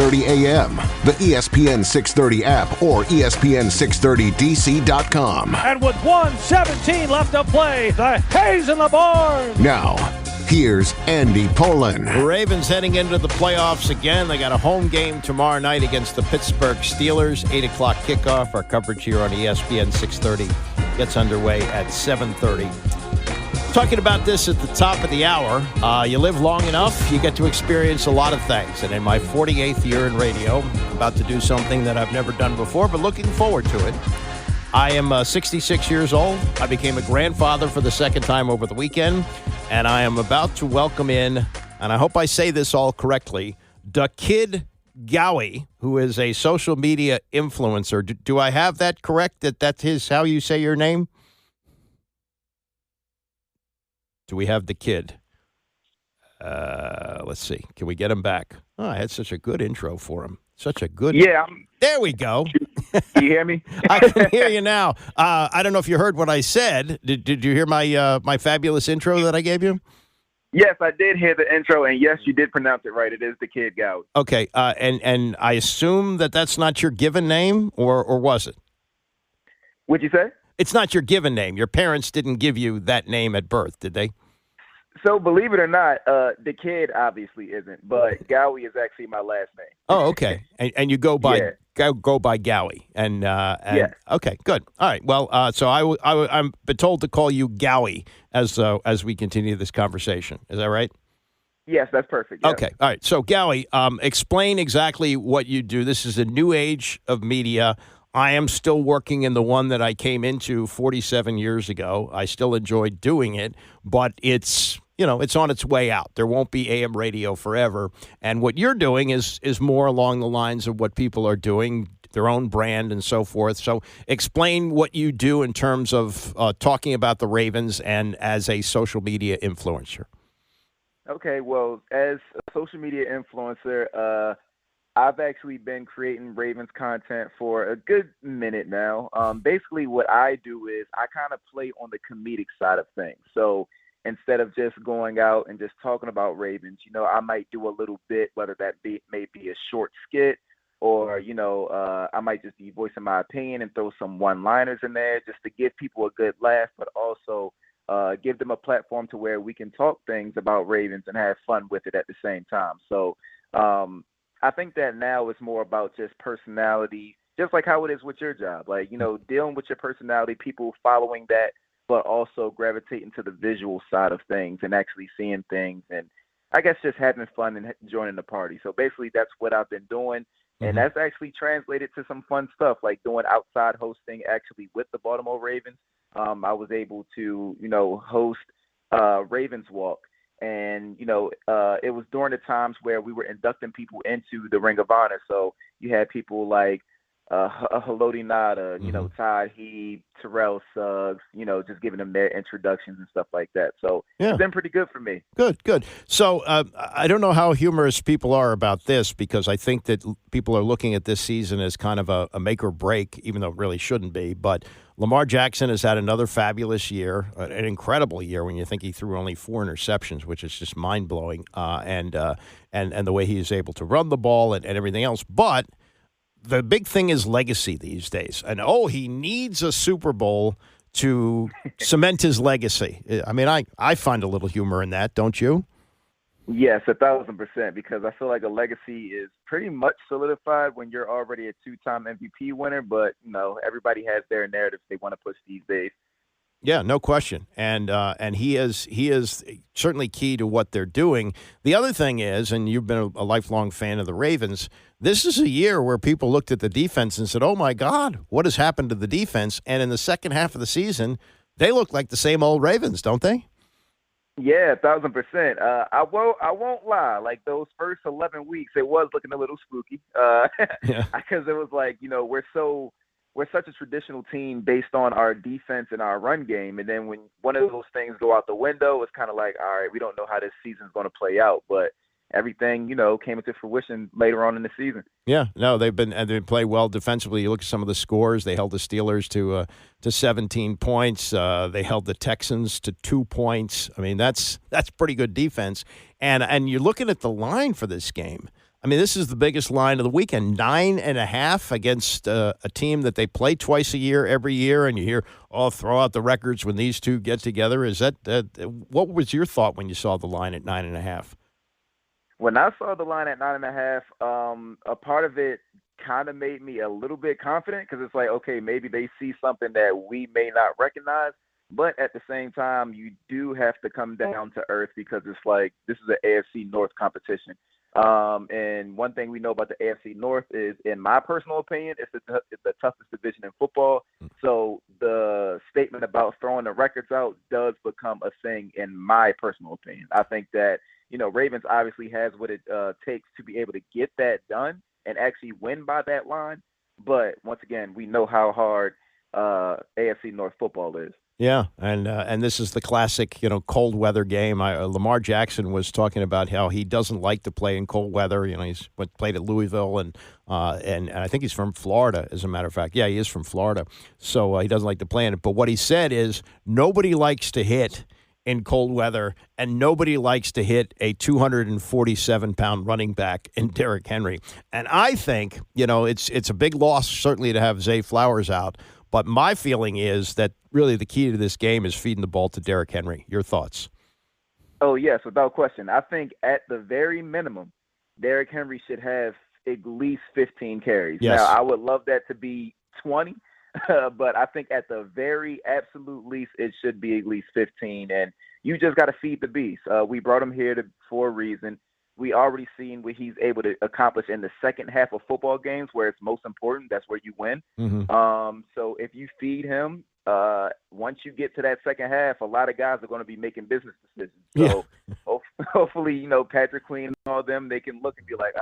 6:30 a.m., the ESPN 630 app, or ESPN630DC.com. And with 1:17 left to play, the Hayes in the barn. Now, here's Andy Pollin. The Ravens heading into the playoffs again. They got a home game tomorrow night against the Pittsburgh Steelers. 8 o'clock kickoff. Our coverage here on ESPN 630 gets underway at 7:30. Talking about this at the top of the hour. You live long enough, you get to experience a lot of things. And in my 48th year in radio, I'm about to do something that I've never done before, but looking forward to it. I am 66 years old. I became a grandfather for the second time over the weekend. And I am about to welcome in, and I hope I say this all correctly, the Kid Gowie, who is a social media influencer. Do I have that correct, that's how you say your name? Do we have the kid? Let's see. Can we get him back? Oh, I had such a good intro for him. Such a good. Yeah. There we go. Can you hear me? I can hear you now. I don't know if you heard what I said. Did you hear my fabulous intro that I gave you? Yes, I did hear the intro, and yes, you did pronounce it right. It is the Kid Gowie. Okay. And I assume that's not your given name, or was it? What'd you say? It's not your given name. Your parents didn't give you that name at birth, did they? So believe it or not, the kid obviously isn't, but Gowie is actually my last name. Oh, okay. And you go by go by Gowie. And yeah. Okay, good. All right. Well, so I'm been told to call you Gowie as we continue this conversation. Is that right? Yes, that's perfect. Yes. Okay. All right. So Gowie, explain exactly what you do. This is a new age of media. I am still working in the one that I came into 47 years ago. I still enjoy doing it, but it's on its way out. There won't be AM radio forever. And what you're doing is more along the lines of what people are doing, their own brand and so forth. So explain what you do in terms of talking about the Ravens and as a social media influencer. Okay, well, as a social media influencer, I've actually been creating Ravens content for a good minute now. Basically, what I do is I kind of play on the comedic side of things. So instead of just going out and just talking about Ravens, I might do a little bit, whether that may be a short skit or, I might just be voicing my opinion and throw some one-liners in there just to give people a good laugh, but also give them a platform to where we can talk things about Ravens and have fun with it at the same time. So, I think that now it's more about just personality, just like how it is with your job. Like, dealing with your personality, people following that, but also gravitating to the visual side of things and actually seeing things. And I guess just having fun and joining the party. So basically that's what I've been doing. And that's actually translated to some fun stuff, like doing outside hosting actually with the Baltimore Ravens. I was able to, host Ravens Walk. And, it was during the times where we were inducting people into the Ring of Honor. So you had people like Haloti Ngata, Todd Heap, Terrell Suggs, just giving them their introductions and stuff like that. So It's been pretty good for me. Good. So I don't know how humorous people are about this, because I think that people are looking at this season as kind of a make or break, even though it really shouldn't be. But Lamar Jackson has had another fabulous year, an incredible year when you think he threw only 4 interceptions, which is just mind-blowing, and the way he is able to run the ball and everything else. But the big thing is legacy these days. And, he needs a Super Bowl to cement his legacy. I mean, I find a little humor in that, don't you? Yes, 1,000%, because I feel like a legacy is pretty much solidified when you're already a 2-time MVP winner, but, everybody has their narratives they want to push these days. Yeah, no question. And he is certainly key to what they're doing. The other thing is, and you've been a lifelong fan of the Ravens, this is a year where people looked at the defense and said, oh, my God, what has happened to the defense? And in the second half of the season, they look like the same old Ravens, don't they? Yeah, 1,000%. I won't lie. Like those first 11 weeks, it was looking a little spooky. Because it was like, we're such a traditional team based on our defense and our run game. And then when one of those things go out the window, it's kind of like, all right, we don't know how this season's going to play out. But everything, came into fruition later on in the season. Yeah, no, they've been playing well defensively. You look at some of the scores. They held the Steelers to 17 points. They held the Texans to 2 points. I mean, that's pretty good defense. And you're looking at the line for this game. I mean, this is the biggest line of the weekend, 9.5 against a team that they play twice a year, every year, and you hear, throw out the records when these two get together. Is that what was your thought when you saw the line at 9.5? When I saw the line at 9.5, a part of it kind of made me a little bit confident because it's like, okay, maybe they see something that we may not recognize. But at the same time, you do have to come down to earth because it's like this is an AFC North competition. And one thing we know about the AFC North is, in my personal opinion, it's the toughest division in football. So the statement about throwing the records out does become a thing in my personal opinion. I think that, Ravens obviously has what it takes to be able to get that done and actually win by that line. But once again, we know how hard AFC North football is. Yeah, and this is the classic, cold weather game. Lamar Jackson was talking about how he doesn't like to play in cold weather. He's played at Louisville, and I think he's from Florida, as a matter of fact. Yeah, he is from Florida, so he doesn't like to play in it. But what he said is nobody likes to hit in cold weather, and nobody likes to hit a 247-pound running back in Derrick Henry. And I think, it's a big loss, certainly, to have Zay Flowers out. But my feeling is that really the key to this game is feeding the ball to Derrick Henry. Your thoughts? Oh, yes, without question. I think at the very minimum, Derrick Henry should have at least 15 carries. Yes. Now, I would love that to be 20, but I think at the very absolute least, it should be at least 15. And you just got to feed the beast. We brought him here for a reason. We already seen what he's able to accomplish in the second half of football games where it's most important. That's where you win. Mm-hmm. So if you feed him, once you get to that second half, a lot of guys are going to be making business decisions. So hopefully, Patrick Queen and all them, they can look and be like,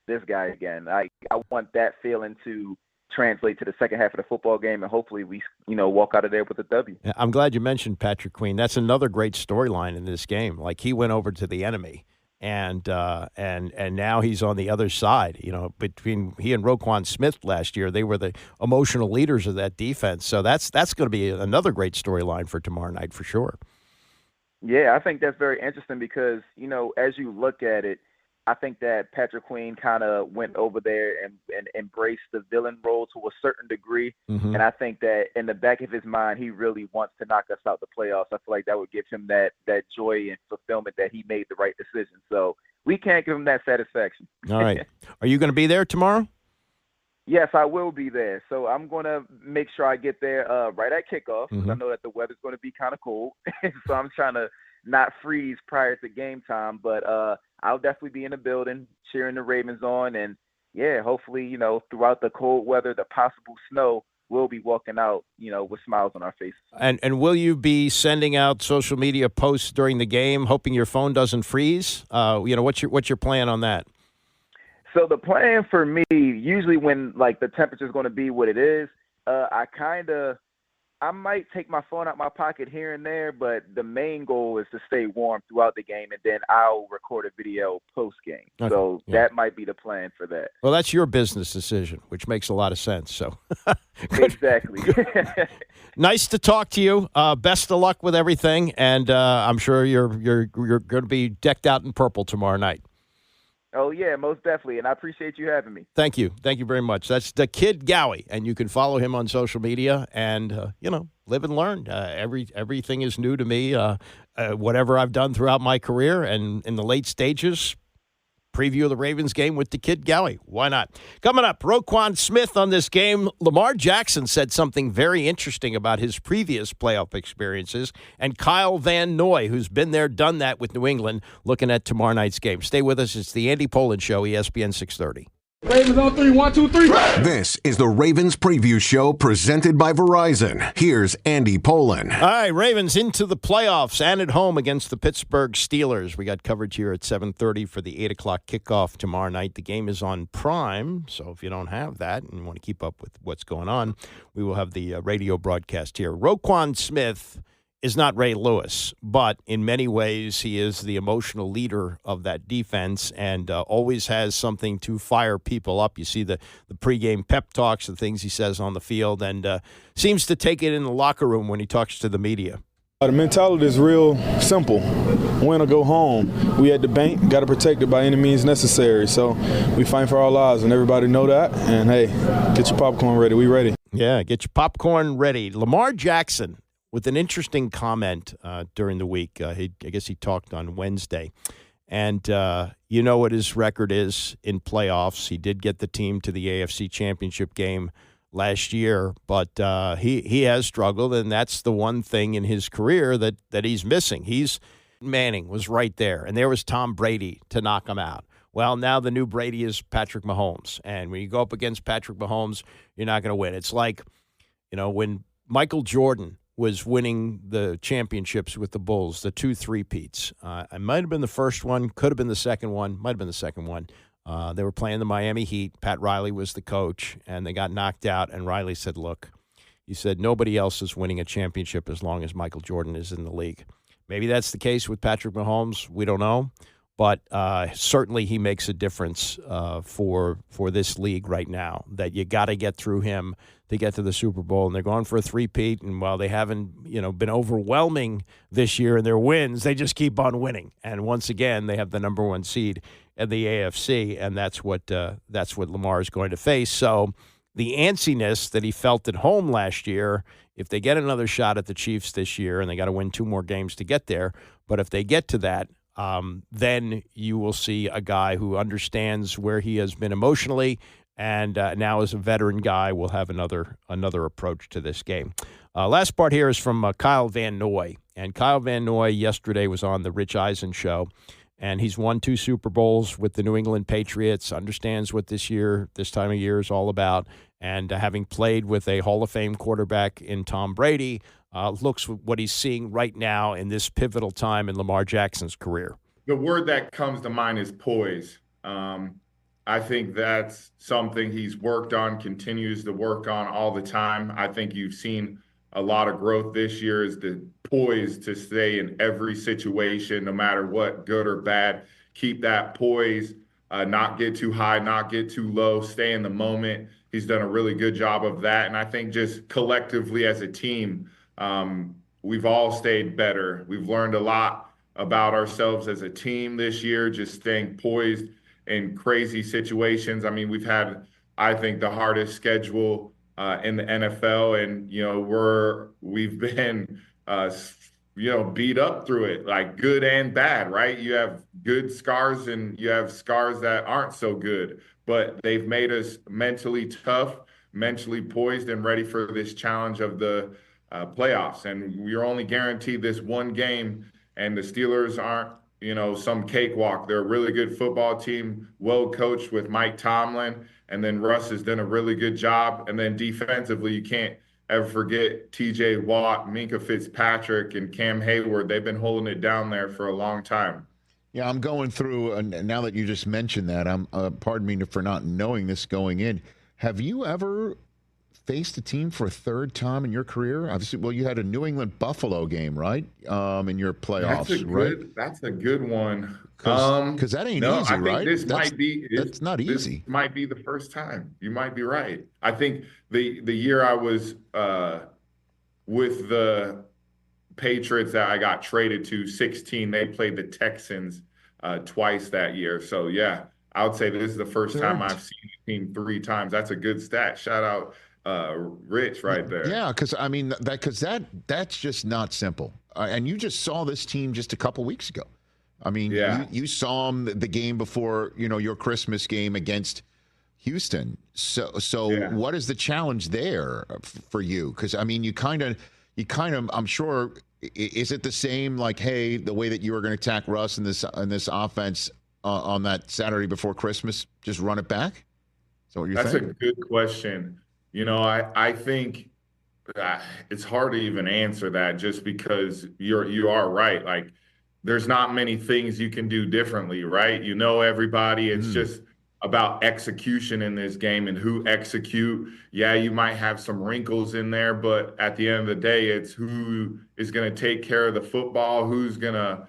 this guy again. I want that feeling to translate to the second half of the football game, and hopefully we, walk out of there with a W. I'm glad you mentioned Patrick Queen. That's another great storyline in this game. Like, he went over to the enemy. And now he's on the other side. Between he and Roquan Smith last year, they were the emotional leaders of that defense. So that's going to be another great storyline for tomorrow night for sure. Yeah, I think that's very interesting because, as you look at it, I think that Patrick Queen kind of went over there and embraced the villain role to a certain degree. Mm-hmm. And I think that in the back of his mind, he really wants to knock us out the playoffs. I feel like that would give him that joy and fulfillment that he made the right decision. So we can't give him that satisfaction. All right. Are you going to be there tomorrow? Yes, I will be there. So I'm going to make sure I get there right at kickoff. Mm-hmm. I know that the weather's going to be kind of cold. So I'm trying to not freeze prior to game time. But I'll definitely be in the building cheering the Ravens on. And, yeah, hopefully, throughout the cold weather, the possible snow, we'll be walking out, with smiles on our faces. And will you be sending out social media posts during the game, hoping your phone doesn't freeze? What's your plan on that? So the plan for me, usually when, the temperature's going to be what it is, I might take my phone out my pocket here and there, but the main goal is to stay warm throughout the game, and then I'll record a video post-game. Okay. So that might be the plan for that. Well, that's your business decision, which makes a lot of sense. So Exactly. Nice to talk to you. Best of luck with everything, and I'm sure you're going to be decked out in purple tomorrow night. Oh, yeah, most definitely, and I appreciate you having me. Thank you. Thank you very much. That's the Kid Gowie, and you can follow him on social media and, live and learn. Everything is new to me, whatever I've done throughout my career, and in the late stages, preview of the Ravens game with the Kid Gowie. Why not? Coming up, Roquan Smith on this game. Lamar Jackson said something very interesting about his previous playoff experiences. And Kyle Van Noy, who's been there, done that with New England, looking at tomorrow night's game. Stay with us. It's the Andy Pollin Show, ESPN 630. Ravens on 3, 1, 2, 3. This is the Ravens Preview Show presented by Verizon. Here's Andy Pollin. All right, Ravens into the playoffs and at home against the Pittsburgh Steelers. We got coverage here at 7:30 for the 8 o'clock kickoff tomorrow night. The game is on Prime, so if you don't have that and you want to keep up with what's going on, we will have the radio broadcast here. Roquan Smith is not Ray Lewis, but in many ways he is the emotional leader of that defense and always has something to fire people up. You see the pregame pep talks, the things he says on the field, and seems to take it in the locker room when he talks to the media. The mentality is real simple. Win or go home. We at the bank, got to protect it by any means necessary. So we fight for our lives, and everybody know that. And, hey, get your popcorn ready. We ready. Yeah, get your popcorn ready. Lamar Jackson with an interesting comment during the week. I guess he talked on Wednesday. And you know what his record is in playoffs. He did get the team to the AFC Championship game last year, but he has struggled, and that's the one thing in his career that he's missing. Manning was right there, and there was Tom Brady to knock him out. Well, now the new Brady is Patrick Mahomes, and when you go up against Patrick Mahomes, you're not going to win. It's like, when Michael Jordan was winning the championships with the Bulls, the 2 3-peats. It might have been the first one, could have been the second one, might have been the second one. They were playing the Miami Heat. Pat Riley was the coach, and they got knocked out. And Riley said, look, he said, nobody else is winning a championship as long as Michael Jordan is in the league. Maybe that's the case with Patrick Mahomes. We don't know. But certainly he makes a difference for this league right now, that you got to get through him to get to the Super Bowl. And they're going for a 3-peat. And while they haven't been overwhelming this year in their wins, they just keep on winning. And once again, they have the number 1 seed in the AFC, and that's what Lamar is going to face. So the antsiness that he felt at home last year, if they get another shot at the Chiefs this year, and they got to win 2 more games to get there, but if they get to that, then you will see a guy who understands where he has been emotionally, and now as a veteran guy will have another approach to this game. Last part here is from Kyle Van Noy. And Kyle Van Noy yesterday was on the Rich Eisen show, and he's won 2 Super Bowls with the New England Patriots, understands what this time of year is all about, and having played with a Hall of Fame quarterback in Tom Brady, looks what he's seeing right now in this pivotal time in Lamar Jackson's career. The word that comes to mind is poise. I think that's something he's worked on, continues to work on all the time. I think you've seen a lot of growth this year, is the poise to stay in every situation, no matter what, good or bad. Keep that poise, not get too high, not get too low, stay in the moment. He's done a really good job of that. And I think just collectively as a team, we've all stayed better. We've learned a lot about ourselves as a team this year, just staying poised in crazy situations. I mean, we've had, I think, the hardest schedule in the NFL, and we've been beat up through it, like good and bad, right? You have good scars and you have scars that aren't so good, but they've made us mentally tough, mentally poised, and ready for this challenge of the playoffs. And we're only guaranteed this one game, and the Steelers aren't some cakewalk. They're a really good football team, well coached with Mike Tomlin, and then Russ has done a really good job. And then defensively, you can't ever forget TJ Watt, Minkah Fitzpatrick, and Cam Hayward. They've been holding it down there for a long time. Yeah, I'm going through, and now that you just mentioned that, pardon me for not knowing this going in. Have you ever faced a team for a third time in your career? Obviously, well, you had a New England Buffalo game, right? In your playoffs, right? That's a good one. Because that ain't easy, I think right? That's not easy. This might be the first time. You might be right. I think the year I was with the Patriots that I got traded to, 16, they played the Texans twice that year. So, yeah, I would say this is the first time I've seen the team 3 times. That's a good stat. Shout out Rich right there. Yeah, because I mean that's just not simple. And you just saw this team just a couple weeks ago. I mean, you saw them the game before your Christmas game against Houston. So what is the challenge there for you? Because I mean, you kind of I'm sure, is it the same, like, hey, the way that you were going to attack Russ in this offense on that Saturday before Christmas, just run it back? Is that what you're thinking? That's a good question. I think it's hard to even answer that, just because you are right. Like, there's not many things you can do differently, right? Everybody. It's just about execution in this game and who execute. Yeah, you might have some wrinkles in there, but at the end of the day, it's who is going to take care of the football, who's going to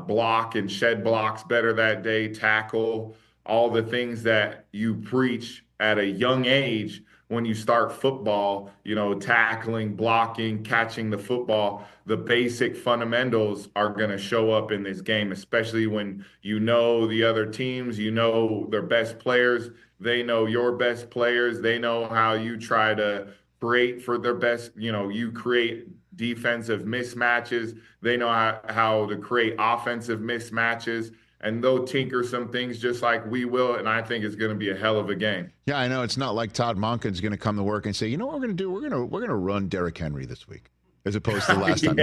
block and shed blocks better that day, tackle, all the things that you preach at a young age. when you start football, tackling, blocking, catching the football, the basic fundamentals are going to show up in this game, especially when the other teams, their best players, they know your best players, they know how you try to create for their best, you create defensive mismatches, they know how to create offensive mismatches. And they'll tinker some things just like we will, and I think it's going to be a hell of a game. Yeah, I know. It's not like Todd Monken's going to come to work and say, you know what we're going to do? We're going to run Derrick Henry this week, as opposed to last time.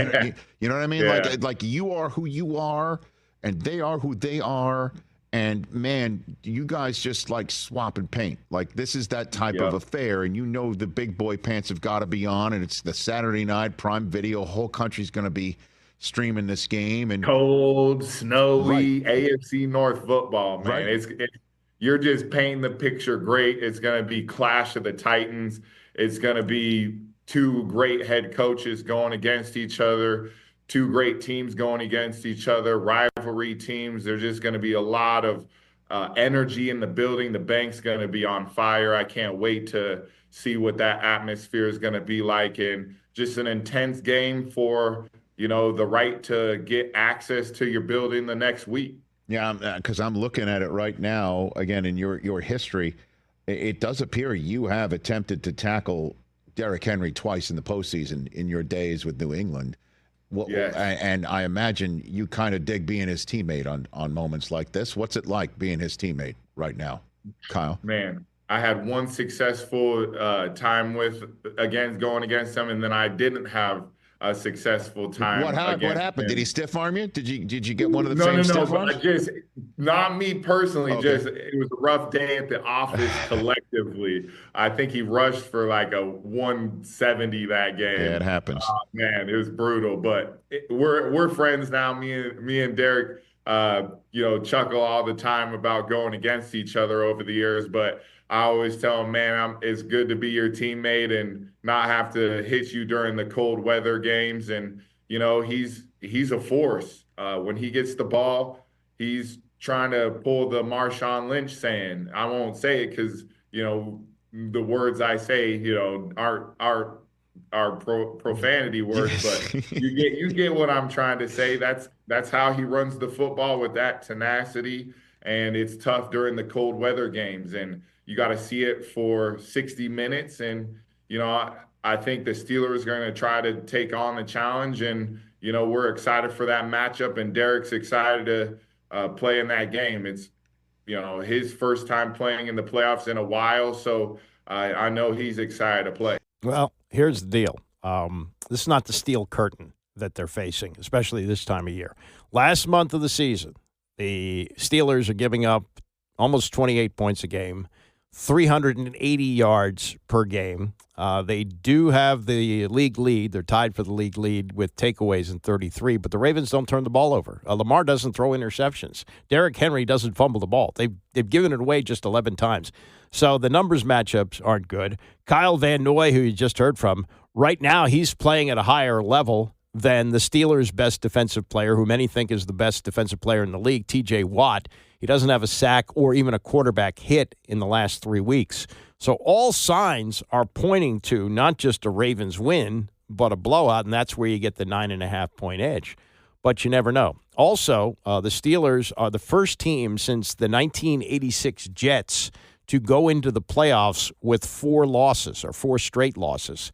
You know what I mean? Yeah. Like you are who you are, and they are who they are. And, man, you guys just, like, swap and paint. Like, this is that type of affair, and the big boy pants have got to be on, and it's the Saturday night Prime Video. Whole country's going to be streaming this game. And cold, snowy, AFC North football, man. Right. You're just painting the picture great. It's going to be Clash of the Titans. It's going to be two great head coaches going against each other, two great teams going against each other, rivalry teams. There's just going to be a lot of energy in the building. The bank's going to be on fire. I can't wait to see what that atmosphere is going to be like, and just an intense game for the right to get access to your building the next week. Yeah, because I'm looking at it right now, again, in your history, it does appear you have attempted to tackle Derrick Henry twice in the postseason in your days with New England. Yes. And I imagine you kind of dig being his teammate on moments like this. What's it like being his teammate right now, Kyle? Man, I had one successful time going against him, and then I didn't have a successful time. What happened? Did he stiff arm you? Did you get one of the famous stiff arms? Not me personally. Okay. Just it was a rough day at the office collectively. I think he rushed for like a 170 that game. Yeah, it happens. Man, it was brutal. But we're friends now. Me and Derrick, chuckle all the time about going against each other over the years. But I always tell him, man, it's good to be your teammate and not have to hit you during the cold weather games. And, he's a force. When he gets the ball, he's trying to pull the Marshawn Lynch saying. I won't say it because, the words I say, aren't profanity words, but you get what I'm trying to say. That's how he runs the football, with that tenacity. And it's tough during the cold weather games. And you got to see it for 60 minutes. And, I think the Steelers are going to try to take on the challenge. And, we're excited for that matchup. And Derrick's excited to play in that game. It's, his first time playing in the playoffs in a while. So I know he's excited to play. Well, here's the deal. This is not the steel curtain that they're facing, especially this time of year. Last month of the season, the Steelers are giving up almost 28 points a game, 380 yards per game. They do have the league lead. They're tied for the league lead with takeaways in 33, but the Ravens don't turn the ball over. Lamar doesn't throw interceptions. Derrick Henry doesn't fumble the ball. They've given it away just 11 times. So the numbers matchups aren't good. Kyle Van Noy, who you just heard from, right now he's playing at a higher level than the Steelers' best defensive player, who many think is the best defensive player in the league, T.J. Watt. He doesn't have a sack or even a quarterback hit in the last 3 weeks. So all signs are pointing to not just a Ravens win, but a blowout, and that's where you get the 9.5-point edge. But you never know. Also, the Steelers are the first team since the 1986 Jets to go into the playoffs with 4 straight losses.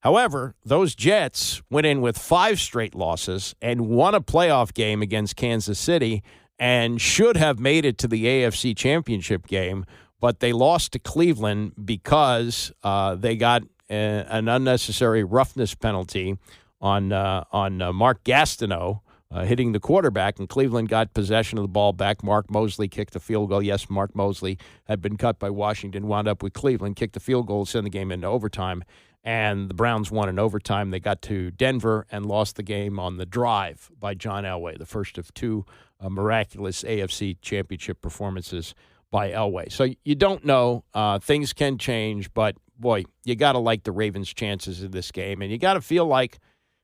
However, those Jets went in with 5 straight losses and won a playoff game against Kansas City and should have made it to the AFC Championship game, but they lost to Cleveland because they got an unnecessary roughness penalty on Mark Gastineau hitting the quarterback, and Cleveland got possession of the ball back. Mark Mosley kicked the field goal. Yes, Mark Mosley had been cut by Washington, wound up with Cleveland, kicked the field goal, send the game into overtime, and the Browns won in overtime. They got to Denver and lost the game on the drive by John Elway, the first of 2 miraculous AFC Championship performances by Elway. So you don't know. Things can change, but, boy, you got to like the Ravens' chances in this game, and you got to feel like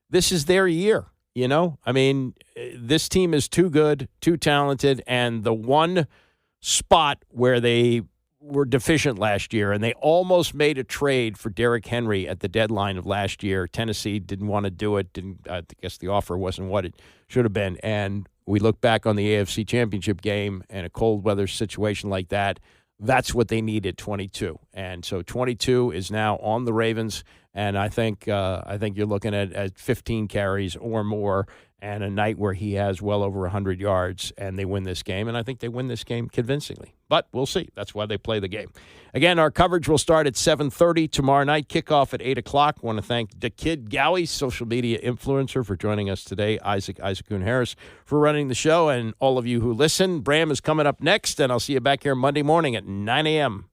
this is their year. I mean, this team is too good, too talented, and the one spot where they were deficient last year, and they almost made a trade for Derrick Henry at the deadline of last year. Tennessee didn't want to do it. I guess the offer wasn't what it should have been. And we look back on the AFC Championship game and a cold weather situation like that. That's what they needed, 22. And so 22 is now on the Ravens, and I think you're looking at 15 carries or more and a night where he has well over 100 yards, and they win this game. And I think they win this game convincingly. But we'll see. That's why they play the game. Again, our coverage will start at 7:30 tomorrow night, kickoff at 8 o'clock. I want to thank the Kid Gowie, social media influencer, for joining us today, Isaac Kuhn-Harris for running the show, and all of you who listen. Bram is coming up next, and I'll see you back here Monday morning at 9 a.m.